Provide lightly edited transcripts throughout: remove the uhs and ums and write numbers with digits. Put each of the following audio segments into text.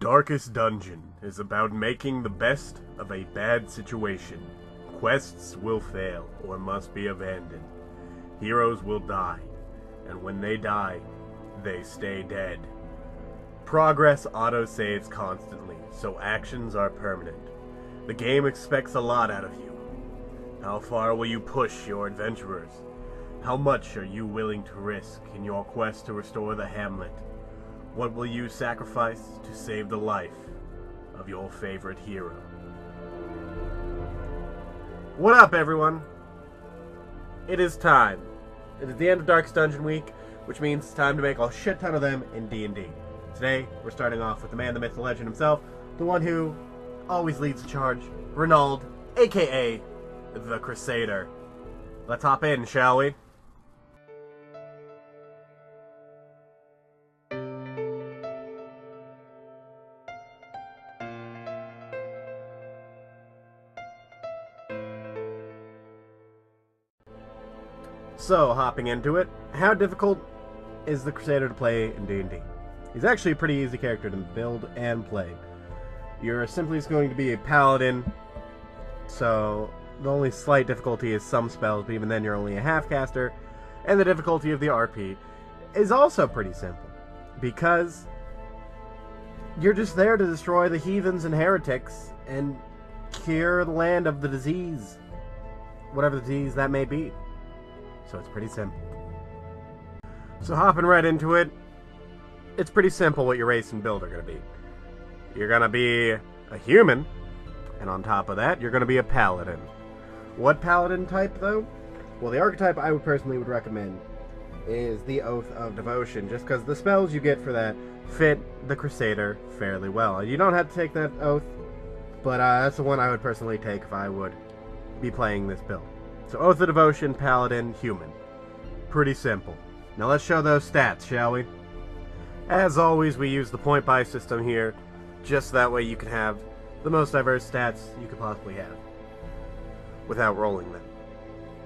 Darkest Dungeon is about making the best of a bad situation. Quests will fail or must be abandoned. Heroes will die, and when they die, they stay dead. Progress auto-saves constantly, so actions are permanent. The game expects a lot out of you. How far will you push your adventurers? How much are you willing to risk in your quest to restore the hamlet? What will you sacrifice to save the life of your favorite hero? What up, everyone? It is time. It is the end of Darkest Dungeon week, which means it's time to make a shit ton of them in D&D. Today, we're starting off with the man, the myth, the legend himself, the one who always leads the charge, Renaud, aka the Crusader. Let's hop in, shall we? So, hopping into it, how difficult is the Crusader to play in D&D? He's actually a pretty easy character to build and play. You're simply just going to be a paladin, so the only slight difficulty is some spells, but even then you're only a half-caster, and the difficulty of the RP is also pretty simple, because you're just there to destroy the heathens and heretics and cure the land of the disease, whatever the disease that may be. So it's pretty simple. So hopping right into it, it's pretty simple what your race and build are going to be. You're going to be a human, and on top of that, you're going to be a paladin. What paladin type, though? Well, the archetype I would personally recommend is the Oath of Devotion, just because the spells you get for that fit the Crusader fairly well. You don't have to take that oath, but that's the one I would personally take if I would be playing this build. So Oath of Devotion, Paladin, Human. Pretty simple. Now let's show those stats, shall we? As always, we use the point buy system here, just that way you can have the most diverse stats you could possibly have, without rolling them.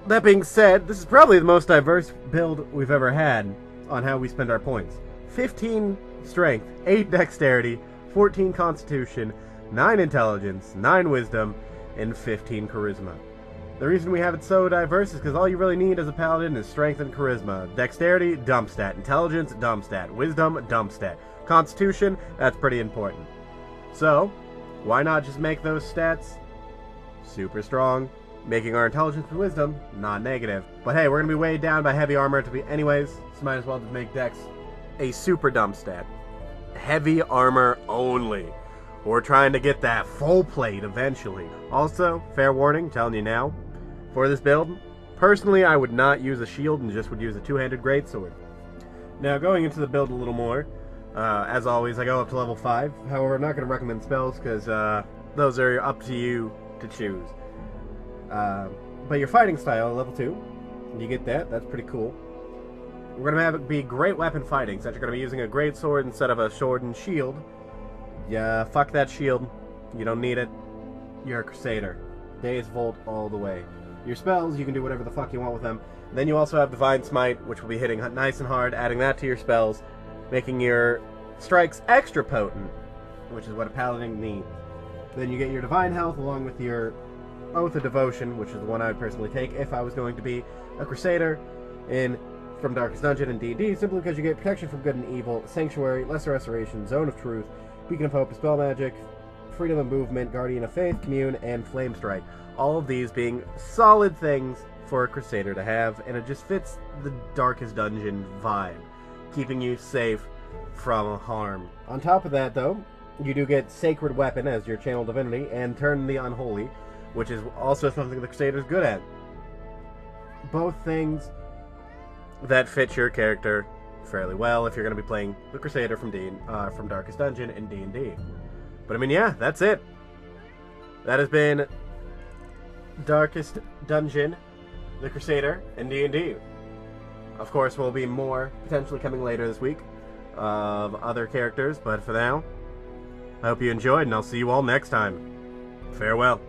That being said, this is probably the most diverse build we've ever had on how we spend our points. 15 Strength, 8 Dexterity, 14 Constitution, 9 Intelligence, 9 Wisdom, and 15 Charisma. The reason we have it so diverse is because all you really need as a paladin is strength and charisma. Dexterity, dump stat. Intelligence, dump stat. Wisdom, dump stat. Constitution, that's pretty important. So, why not just make those stats super strong, making our intelligence and wisdom not negative. But hey, we're going to be weighed down by heavy armor to be anyways, so might as well just make Dex a super dump stat. Heavy armor only. We're trying to get that full plate eventually. Also, fair warning, telling you now, for this build, personally I would not use a shield and just would use a two-handed greatsword. Now, going into the build a little more, as always, I go up to level 5. However, I'm not going to recommend spells because those are up to you to choose. But your fighting style, level 2, you get that. That's pretty cool. We're going to have it be great weapon fighting, since you're going to be using a greatsword instead of a sword and shield. Yeah, fuck that shield. You don't need it. You're a Crusader. Days Volt all the way. Your spells, you can do whatever the fuck you want with them. Then you also have Divine Smite, which will be hitting nice and hard, adding that to your spells, making your strikes extra potent, which is what a paladin needs. Then you get your Divine Health along with your Oath of Devotion, which is the one I would personally take if I was going to be a Crusader from Darkest Dungeon and D&D, simply because you get Protection from Good and Evil, Sanctuary, Lesser Restoration, Zone of Truth, Beacon of Hope, Spell Magic, Freedom of Movement, Guardian of Faith, Commune, and Flame Strike. All of these being solid things for a Crusader to have, and it just fits the Darkest Dungeon vibe, keeping you safe from harm. On top of that, though, you do get Sacred Weapon as your channel divinity, and Turn the Unholy, which is also something the Crusader's good at. Both things that fit your character fairly well if you're going to be playing the Crusader from Darkest Dungeon in D&D. But I mean, yeah, that's it. That has been Darkest Dungeon, the Crusader, and D&D. Of course, will be more potentially coming later this week of other characters, but for now, I hope you enjoyed, and I'll see you all next time. Farewell.